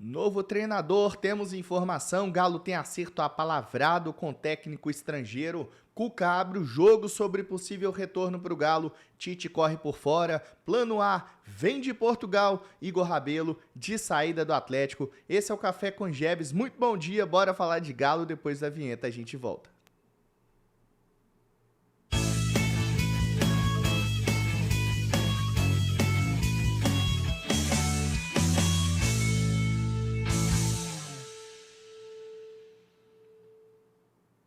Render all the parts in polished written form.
Novo treinador, temos informação, Galo tem acerto apalavrado com técnico estrangeiro, Cuca abre o jogo sobre possível retorno para o Galo, Tite corre por fora, plano A, vem de Portugal, Igor Rabelo de saída do Atlético. Esse é o Café com Gebs, muito bom dia, bora falar de Galo, depois da vinheta a gente volta.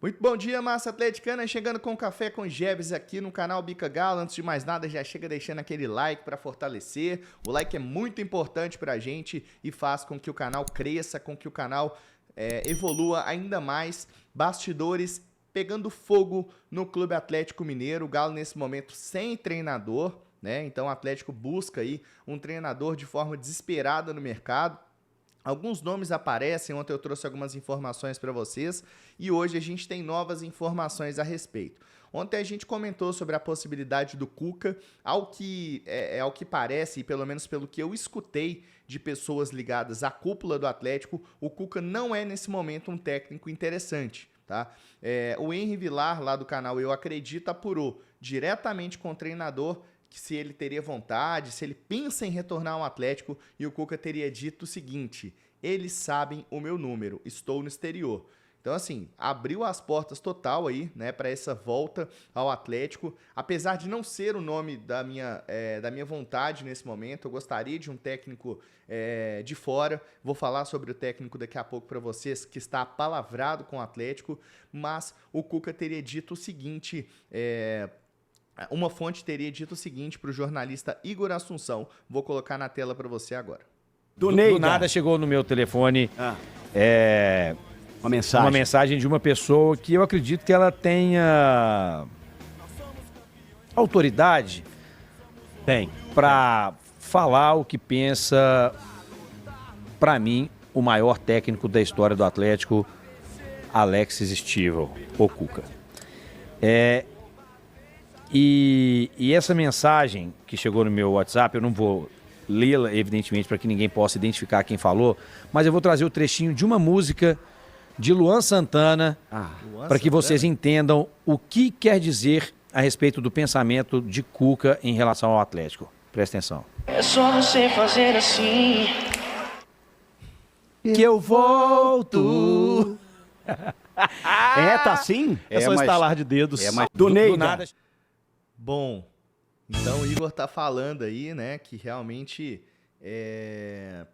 Muito bom dia, massa atleticana, chegando com o Café com Gebs aqui no canal Bica Galo. Antes de mais nada, já chega deixando aquele like para fortalecer. O like é muito importante para a gente e faz com que o canal cresça, com que o canal evolua ainda mais. Bastidores pegando fogo no Clube Atlético Mineiro. O Galo nesse momento sem treinador, né? Então o Atlético busca aí um treinador de forma desesperada no mercado. Alguns nomes aparecem, ontem eu trouxe algumas informações para vocês e hoje a gente tem novas informações a respeito. Ontem a gente comentou sobre a possibilidade do Cuca, ao que parece, e pelo menos pelo que eu escutei de pessoas ligadas à cúpula do Atlético, o Cuca não é nesse momento um técnico interessante. Tá? O Henry Vilar, lá do canal Eu Acredito, apurou diretamente com o treinador que se ele teria vontade, se ele pensa em retornar ao Atlético, e o Cuca teria dito o seguinte: eles sabem o meu número, estou no exterior. Então, assim, abriu as portas total aí, né, para essa volta ao Atlético. Apesar de não ser o nome da minha vontade nesse momento, eu gostaria de um técnico de fora. Vou falar sobre o técnico daqui a pouco para vocês, que está apalavrado com o Atlético, mas o Cuca teria dito o seguinte. Uma fonte teria dito o seguinte para o jornalista Igor Assunção. Vou colocar na tela para você agora. Do nada chegou no meu telefone uma mensagem de uma pessoa que eu acredito que ela tenha autoridade para falar o que pensa, para mim, o maior técnico da história do Atlético, Alexis Stivel, o Cuca. E essa mensagem que chegou no meu WhatsApp, eu não vou lê-la, evidentemente, para que ninguém possa identificar quem falou, mas eu vou trazer o trechinho de uma música de Luan Santana, para que vocês entendam o que quer dizer a respeito do pensamento de Cuca em relação ao Atlético. Presta atenção. É só você fazer assim que eu volto. Tá assim? É só estalar de dedos. Do nada. Bom, então o Igor tá falando aí, né, que realmente é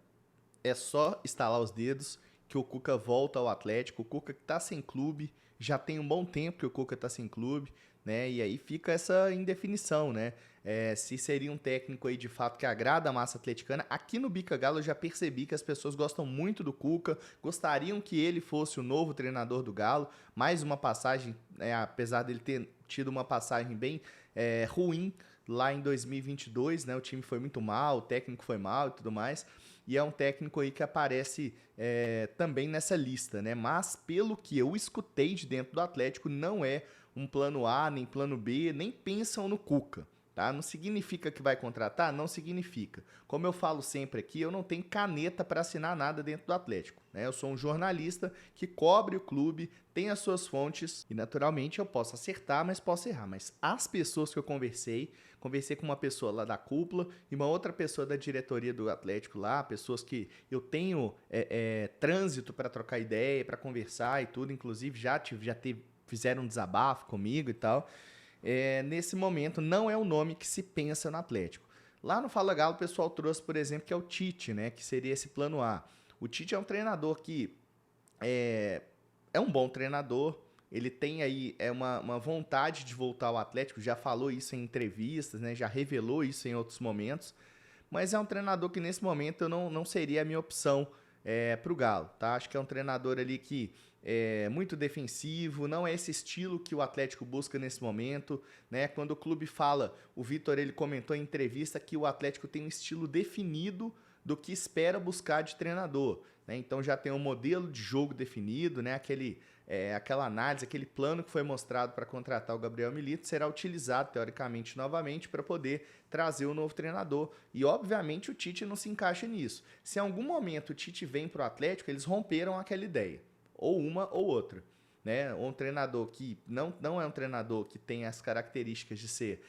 só estalar os dedos que o Cuca volta ao Atlético. O Cuca que tá sem clube, já tem um bom tempo que o Cuca tá sem clube, né, e aí fica essa indefinição, né, se seria um técnico aí de fato que agrada a massa atleticana. Aqui no Bica Galo eu já percebi que as pessoas gostam muito do Cuca, gostariam que ele fosse o novo treinador do Galo. Mais uma passagem, apesar dele ter tido uma passagem bem ruim lá em 2022, né? O time foi muito mal, o técnico foi mal e tudo mais, e é um técnico aí que aparece também nessa lista, né? Mas pelo que eu escutei de dentro do Atlético, não é um plano A, nem plano B, nem pensam no Cuca. Tá? Não significa que vai contratar? Não significa. Como eu falo sempre aqui, eu não tenho caneta para assinar nada dentro do Atlético, né? Eu sou um jornalista que cobre o clube, tem as suas fontes e, naturalmente, eu posso acertar, mas posso errar. Mas as pessoas que eu conversei com uma pessoa lá da cúpula e uma outra pessoa da diretoria do Atlético lá, pessoas que eu tenho trânsito para trocar ideia, para conversar e tudo, inclusive fizeram um desabafo comigo e tal. Nesse momento não é o nome que se pensa no Atlético. Lá no Fala Galo o pessoal trouxe, por exemplo, que é o Tite, né, que seria esse plano A. O Tite é um treinador que é um bom treinador, ele tem aí uma vontade de voltar ao Atlético, já falou isso em entrevistas, né, já revelou isso em outros momentos, mas é um treinador que nesse momento não seria a minha opção para o Galo. Tá? Acho que é um treinador ali que muito defensivo, não é esse estilo que o Atlético busca nesse momento, né? Quando o clube fala, o Vitor ele comentou em entrevista que o Atlético tem um estilo definido do que espera buscar de treinador, né? Então já tem um modelo de jogo definido, né? Aquela análise, aquele plano que foi mostrado para contratar o Gabriel Milito será utilizado, teoricamente, novamente para poder trazer o novo treinador. E, obviamente, o Tite não se encaixa nisso. Se em algum momento o Tite vem para o Atlético, eles romperam aquela ideia. Ou uma ou outra. Né? Um treinador que não é um treinador que tem as características de ser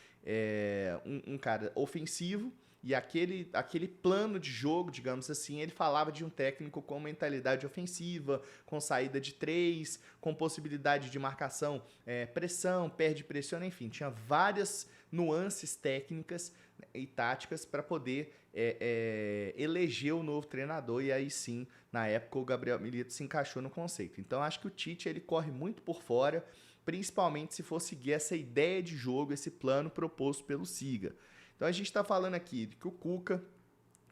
um cara ofensivo, e aquele plano de jogo, digamos assim, ele falava de um técnico com mentalidade ofensiva, com saída de 3, com possibilidade de marcação, pressão, perde pressão, enfim, tinha várias nuances técnicas e táticas para poder eleger o novo treinador, e aí sim, na época, o Gabriel Milito se encaixou no conceito. Então, acho que o Tite ele corre muito por fora, principalmente se for seguir essa ideia de jogo, esse plano proposto pelo Siga. Então a gente está falando aqui de que o Cuca,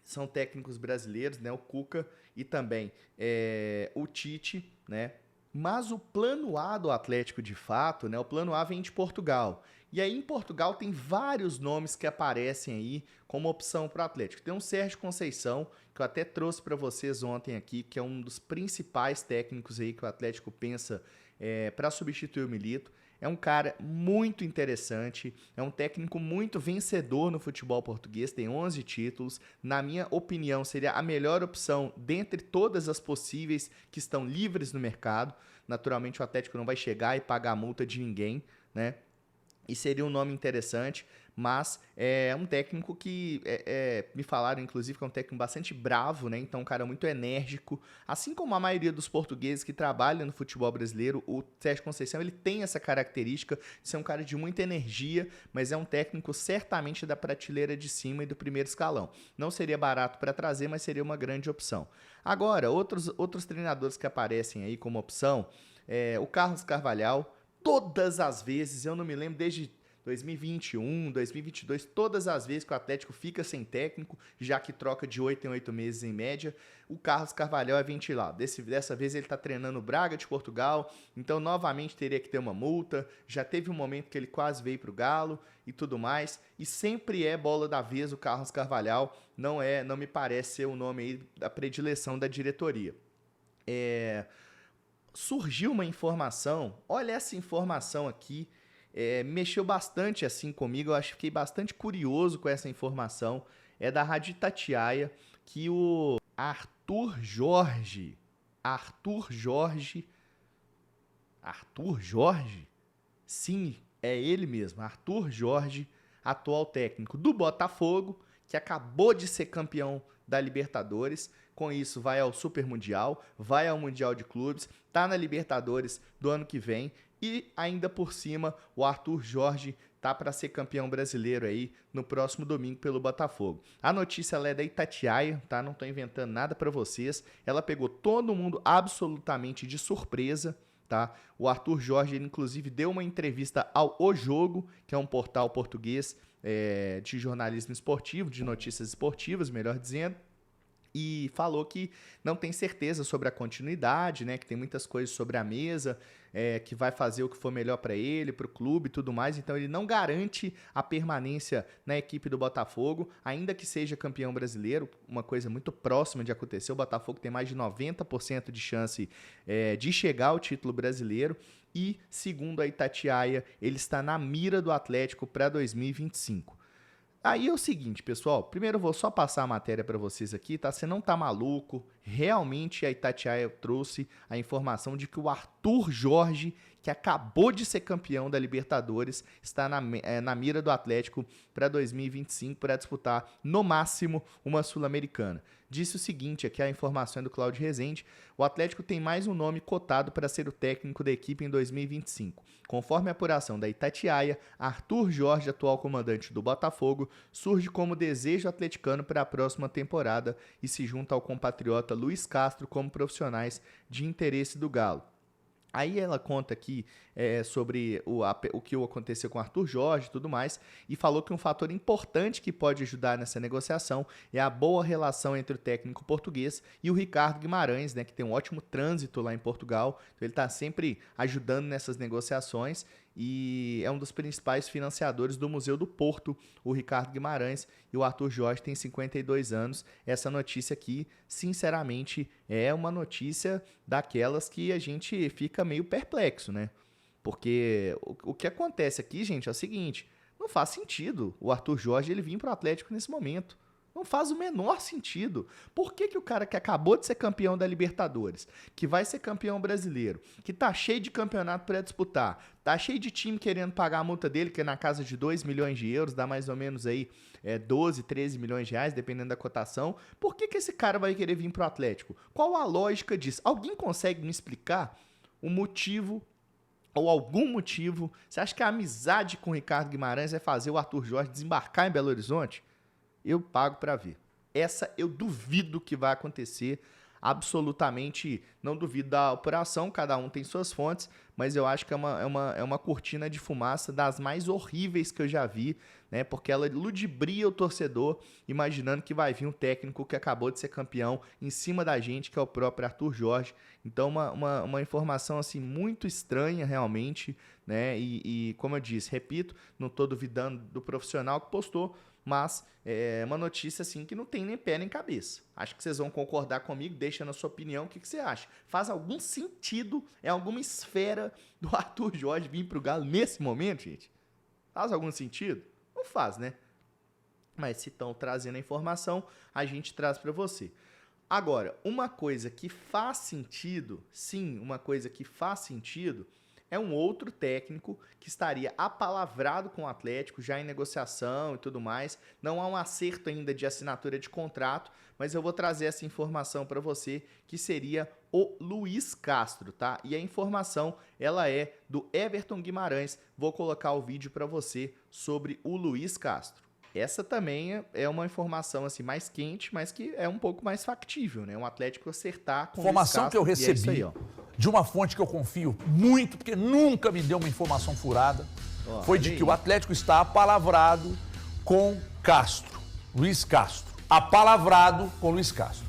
são técnicos brasileiros, né? O Cuca e também o Tite, né? Mas o plano A do Atlético, de fato, né? O plano A vem de Portugal. E aí em Portugal tem vários nomes que aparecem aí como opção para o Atlético. Tem um Sérgio Conceição, que eu até trouxe para vocês ontem aqui, que é um dos principais técnicos aí que o Atlético pensa para substituir o Milito. É um cara muito interessante, é um técnico muito vencedor no futebol português, tem 11 títulos. Na minha opinião, seria a melhor opção dentre todas as possíveis que estão livres no mercado. Naturalmente, o Atlético não vai chegar e pagar a multa de ninguém, né? E seria um nome interessante, mas é um técnico que me falaram, inclusive, que é um técnico bastante bravo, né? Então, um cara muito enérgico. Assim como a maioria dos portugueses que trabalham no futebol brasileiro, o Sérgio Conceição ele tem essa característica de ser um cara de muita energia, mas é um técnico certamente da prateleira de cima e do primeiro escalão. Não seria barato para trazer, mas seria uma grande opção. Agora, outros treinadores que aparecem aí como opção, o Carlos Carvalhal. Todas as vezes, eu não me lembro, desde 2021, 2022, todas as vezes que o Atlético fica sem técnico, já que troca de 8 em 8 meses em média, o Carlos Carvalhal é ventilado. Dessa vez ele está treinando o Braga de Portugal, então novamente teria que ter uma multa. Já teve um momento que ele quase veio para o Galo e tudo mais, e sempre é bola da vez o Carlos Carvalhal, não me parece ser o nome aí da predileção da diretoria. Surgiu uma informação, olha essa informação aqui, mexeu bastante assim comigo, eu fiquei bastante curioso com essa informação, é da Rádio Itatiaia, que o Arthur Jorge, sim, é ele mesmo, Arthur Jorge, atual técnico do Botafogo, que acabou de ser campeão da Libertadores. Com isso, vai ao Super Mundial, vai ao Mundial de Clubes, tá na Libertadores do ano que vem e ainda por cima o Arthur Jorge tá para ser campeão brasileiro aí no próximo domingo pelo Botafogo. A notícia ela é da Itatiaia, tá? Não tô inventando nada para vocês. Ela pegou todo mundo absolutamente de surpresa, tá? O Arthur Jorge, ele, inclusive, deu uma entrevista ao O Jogo, que é um portal português de jornalismo esportivo, de notícias esportivas, melhor dizendo, e falou que não tem certeza sobre a continuidade, né? Que tem muitas coisas sobre a mesa, que vai fazer o que for melhor para ele, para o clube e tudo mais. Então ele não garante a permanência na equipe do Botafogo, ainda que seja campeão brasileiro, uma coisa muito próxima de acontecer. O Botafogo tem mais de 90% de chance de chegar ao título brasileiro e, segundo a Itatiaia, ele está na mira do Atlético para 2025. Aí é o seguinte, pessoal, primeiro eu vou só passar a matéria para vocês aqui, tá? Você não tá maluco, realmente a Itatiaia trouxe a informação de que o Arthur Jorge, que acabou de ser campeão da Libertadores, está na mira do Atlético para 2025 para disputar, no máximo, uma Sul-Americana. Disse o seguinte, aqui a informação é do Cláudio Rezende, o Atlético tem mais um nome cotado para ser o técnico da equipe em 2025. Conforme a apuração da Itatiaia, Arthur Jorge, atual comandante do Botafogo, surge como desejo atleticano para a próxima temporada e se junta ao compatriota Luiz Castro como profissionais de interesse do Galo. Aí ela conta aqui sobre o que aconteceu com o Arthur Jorge e tudo mais, e falou que um fator importante que pode ajudar nessa negociação é a boa relação entre o técnico português e o Ricardo Guimarães, né, que tem um ótimo trânsito lá em Portugal, então ele está sempre ajudando nessas negociações, e é um dos principais financiadores do Museu do Porto, o Ricardo Guimarães, e o Arthur Jorge tem 52 anos. Essa notícia aqui, sinceramente, é uma notícia daquelas que a gente fica meio perplexo, né? Porque o que acontece aqui, gente, é o seguinte, não faz sentido o Arthur Jorge ele vir para o Atlético nesse momento. Não faz o menor sentido. Por que o cara que acabou de ser campeão da Libertadores, que vai ser campeão brasileiro, que tá cheio de campeonato para disputar, tá cheio de time querendo pagar a multa dele, que é na casa de 2 milhões de euros, dá mais ou menos aí 12, 13 milhões de reais, dependendo da cotação, por que esse cara vai querer vir pro Atlético? Qual a lógica disso? Alguém consegue me explicar o motivo ou algum motivo? Você acha que a amizade com o Ricardo Guimarães vai fazer o Arthur Jorge desembarcar em Belo Horizonte? Eu pago para ver. Essa eu duvido que vai acontecer. Absolutamente não duvido da operação, cada um tem suas fontes, mas eu acho que é uma cortina de fumaça das mais horríveis que eu já vi, né? Porque ela ludibria o torcedor, imaginando que vai vir um técnico que acabou de ser campeão em cima da gente, que é o próprio Arthur Jorge. Então, uma informação assim muito estranha realmente, né? E como eu disse, repito, não estou duvidando do profissional que postou, mas é uma notícia assim que não tem nem pé nem cabeça. Acho que vocês vão concordar comigo, deixa na sua opinião o que você acha. Faz algum sentido, é alguma esfera do Arthur Jorge vir pro Galo nesse momento, gente? Faz algum sentido? Não faz, né? Mas se estão trazendo a informação, a gente traz para você. Agora, uma coisa que faz sentido, sim, uma coisa que faz sentido, é um outro técnico que estaria apalavrado com o Atlético, já em negociação e tudo mais. Não há um acerto ainda de assinatura de contrato, mas eu vou trazer essa informação para você, que seria o Luiz Castro, tá? E a informação, ela é do Everton Guimarães. Vou colocar o vídeo para você sobre o Luiz Castro. Essa também é uma informação assim mais quente, mas que é um pouco mais factível, né? Um Atlético acertar com o Luiz Informação Castro, que eu e é isso recebi aí, ó. de uma fonte que eu confio muito, porque nunca me deu uma informação furada, foi de que o Atlético está apalavrado com Castro, Luiz Castro. Apalavrado com Luiz Castro.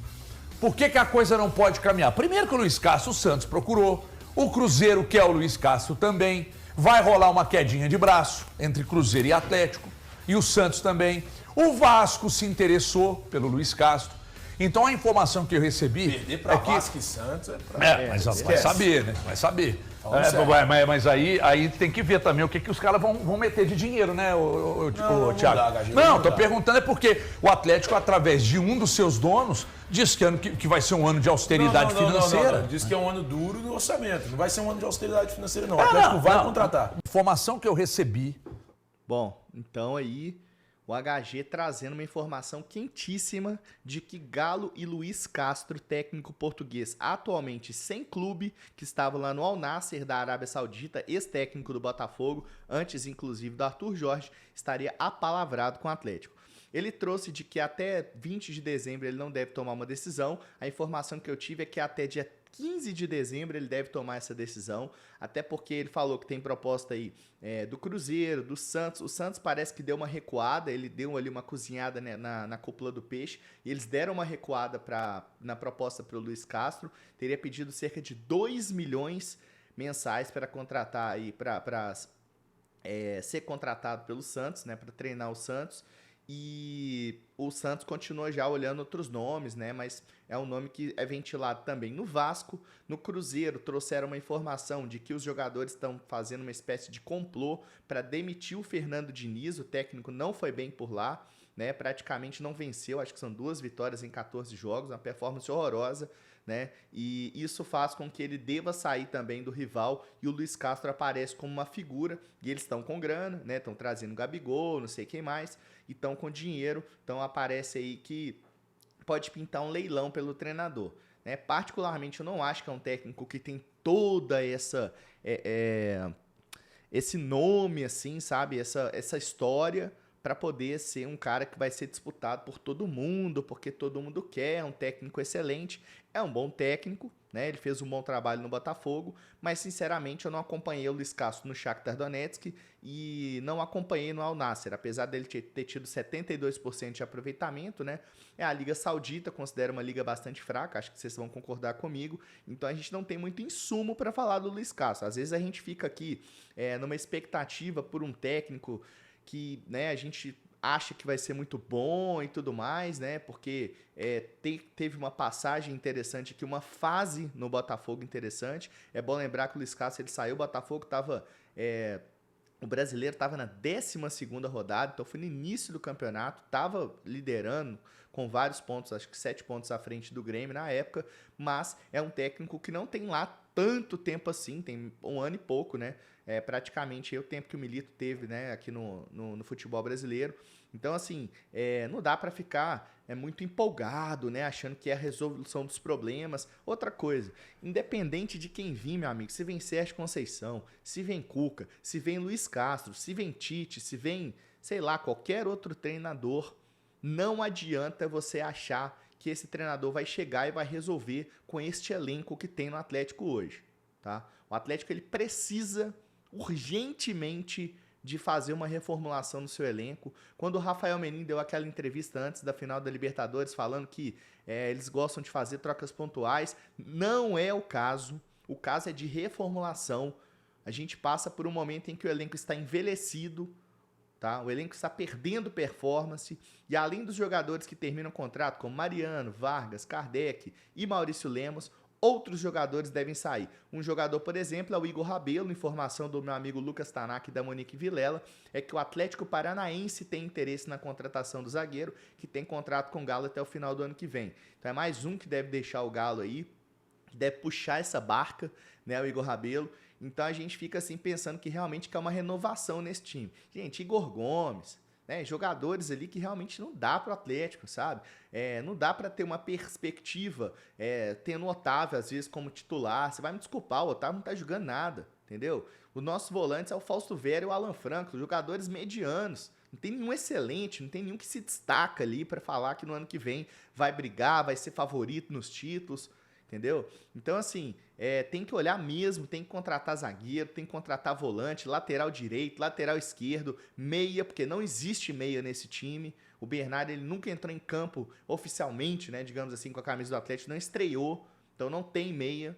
Por que a coisa não pode caminhar? Primeiro que o Luiz Castro, o Santos procurou, o Cruzeiro quer o Luiz Castro também, vai rolar uma quedinha de braço entre Cruzeiro e Atlético, e o Santos também. O Vasco se interessou pelo Luiz Castro. Então a informação que eu recebi. Perder para que... Vasco e Santos é pra... mas vai saber, né? Vai saber. Mas aí tem que ver também o que os caras vão meter de dinheiro, né, Thiago? Não, tô perguntando é porque o Atlético, através de um dos seus donos, diz que vai ser um ano de austeridade financeira. Não. Diz que é um ano duro no orçamento. Não vai ser um ano de austeridade financeira, não. O Atlético vai contratar. Informação que eu recebi. Bom, então aí o HG trazendo uma informação quentíssima de que Galo e Luiz Castro, técnico português atualmente sem clube, que estava lá no Al Nassr da Arábia Saudita, ex-técnico do Botafogo, antes inclusive do Arthur Jorge, estaria apalavrado com o Atlético. Ele trouxe de que até 20 de dezembro ele não deve tomar uma decisão. A informação que eu tive é que até dia 15 de dezembro ele deve tomar essa decisão, até porque ele falou que tem proposta aí do Cruzeiro, do Santos. O Santos parece que deu uma recuada, ele deu ali uma cozinhada, né, na cúpula do peixe, e eles deram uma recuada na proposta para o Luiz Castro. Teria pedido cerca de 2 milhões mensais para contratar aí, para ser contratado pelo Santos, né, para treinar o Santos. E o Santos continua já olhando outros nomes, né? Mas é um nome que é ventilado também no Vasco. No Cruzeiro trouxeram uma informação de que os jogadores estão fazendo uma espécie de complô para demitir o Fernando Diniz. O técnico não foi bem por lá, né? Praticamente não venceu, acho que são 2 vitórias em 14 jogos, uma performance horrorosa, né? E isso faz com que ele deva sair também do rival, e o Luiz Castro aparece como uma figura, e eles estão com grana, né? Estão trazendo Gabigol, não sei quem mais, e estão com dinheiro, então aparece aí que pode pintar um leilão pelo treinador, né? Particularmente eu não acho que é um técnico que tem toda essa esse nome, assim, sabe? Essa história, para poder ser um cara que vai ser disputado por todo mundo, porque todo mundo quer, é um técnico excelente, é um bom técnico, né? Ele fez um bom trabalho no Botafogo, mas sinceramente eu não acompanhei o Luiz Castro no Shakhtar Donetsk e não acompanhei no Al Nassr, apesar dele ter tido 72% de aproveitamento, né? A Liga Saudita considera uma liga bastante fraca, acho que vocês vão concordar comigo, então a gente não tem muito insumo para falar do Luiz Castro. Às vezes a gente fica aqui numa expectativa por um técnico que, né, a gente acha que vai ser muito bom e tudo mais, né? Porque teve uma passagem interessante aqui, uma fase no Botafogo interessante. É bom lembrar que o Luiz Castro, ele saiu, o Botafogo estava... o brasileiro estava na 12ª rodada, então foi no início do campeonato, estava liderando com vários pontos, acho que 7 pontos à frente do Grêmio na época, mas é um técnico que não tem lá tanto tempo assim, tem 1 ano e pouco, né? Praticamente o tempo que o Milito teve, né, aqui no futebol brasileiro. Então, assim, não dá para ficar muito empolgado, né, achando que é a resolução dos problemas. Outra coisa, independente de quem vir, meu amigo, se vem Sérgio Conceição, se vem Cuca, se vem Luiz Castro, se vem Tite, se vem, sei lá, qualquer outro treinador, não adianta você achar que esse treinador vai chegar e vai resolver com este elenco que tem no Atlético hoje, tá? O Atlético, ele precisa urgentemente de fazer uma reformulação no seu elenco. Quando o Rafael Menin deu aquela entrevista antes da final da Libertadores falando que eles gostam de fazer trocas pontuais, não é o caso. O caso é de reformulação. A gente passa por um momento em que o elenco está envelhecido, tá? O elenco está perdendo performance e além dos jogadores que terminam o contrato, como Mariano, Vargas, Kardec e Maurício Lemos, outros jogadores devem sair. Um jogador, por exemplo, é o Igor Rabelo. Informação do meu amigo Lucas Tanaka e da Monique Vilela é que o Atlético Paranaense tem interesse na contratação do zagueiro, que tem contrato com o Galo até o final do ano que vem. Então é mais um que deve deixar o Galo aí, que deve puxar essa barca, né, o Igor Rabelo. Então a gente fica assim pensando que realmente quer uma renovação nesse time. Gente, Igor Gomes, né, jogadores ali que realmente não dá para o Atlético, sabe? Não dá para ter uma perspectiva tendo o Otávio, às vezes, como titular. Você vai me desculpar, o Otávio não tá jogando nada, entendeu? Os nossos volantes é o Fausto Vera e o Alan Franco, jogadores medianos. Não tem nenhum excelente, não tem nenhum que se destaca ali para falar que no ano que vem vai brigar, vai ser favorito nos títulos, entendeu? Então, assim, tem que olhar mesmo, tem que contratar zagueiro, tem que contratar volante, lateral direito, lateral esquerdo, meia, porque não existe meia nesse time. O Bernardo, ele nunca entrou em campo oficialmente, né, digamos assim, com a camisa do Atlético, não estreou, então não tem meia,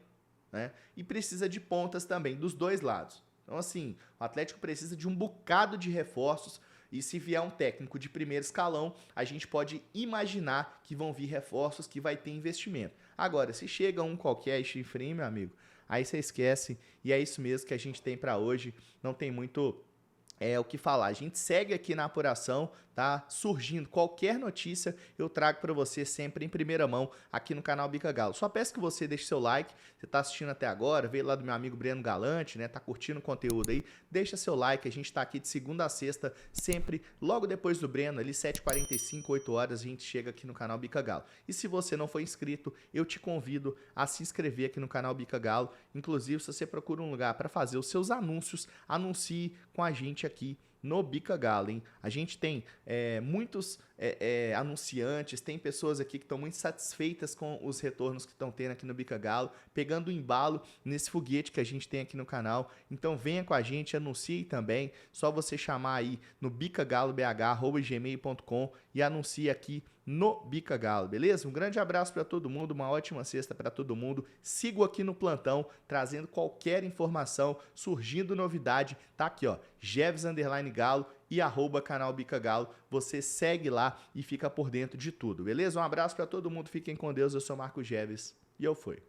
né? E precisa de pontas também, dos dois lados. Então, assim, o Atlético precisa de um bocado de reforços. E se vier um técnico de primeiro escalão, a gente pode imaginar que vão vir reforços, que vai ter investimento. Agora, se chega um qualquer chifrinho, meu amigo, aí você esquece. E é isso mesmo que a gente tem para hoje. Não tem muito o que falar. A gente segue aqui na apuração, tá? Surgindo qualquer notícia, eu trago para você sempre em primeira mão aqui no canal Bica Galo. Só peço que você deixe seu like. Você tá assistindo até agora, veio lá do meu amigo Breno Galante, né? Tá curtindo o conteúdo aí. Deixa seu like. A gente tá aqui de segunda a sexta, sempre logo depois do Breno, ali 7h45, 8 horas, a gente chega aqui no canal Bica Galo. E se você não for inscrito, eu te convido a se inscrever aqui no canal Bica Galo. Inclusive, se você procura um lugar para fazer os seus anúncios, anuncie com a gente aqui no Bica Galo, hein? A gente tem muitos anunciantes, tem pessoas aqui que estão muito satisfeitas com os retornos que estão tendo aqui no Bica Galo, pegando o embalo nesse foguete que a gente tem aqui no canal. Então venha com a gente, anuncie também, só você chamar aí no bicagalobh@gmail.com e anuncie aqui no Bica Galo, beleza? Um grande abraço para todo mundo, uma ótima sexta para todo mundo. Sigo aqui no plantão, trazendo qualquer informação, surgindo novidade, tá aqui, ó, Jeves_Galo e @canal Bica Galo. Você segue lá e fica por dentro de tudo, beleza? Um abraço para todo mundo, fiquem com Deus, eu sou Marco Jeves e eu fui.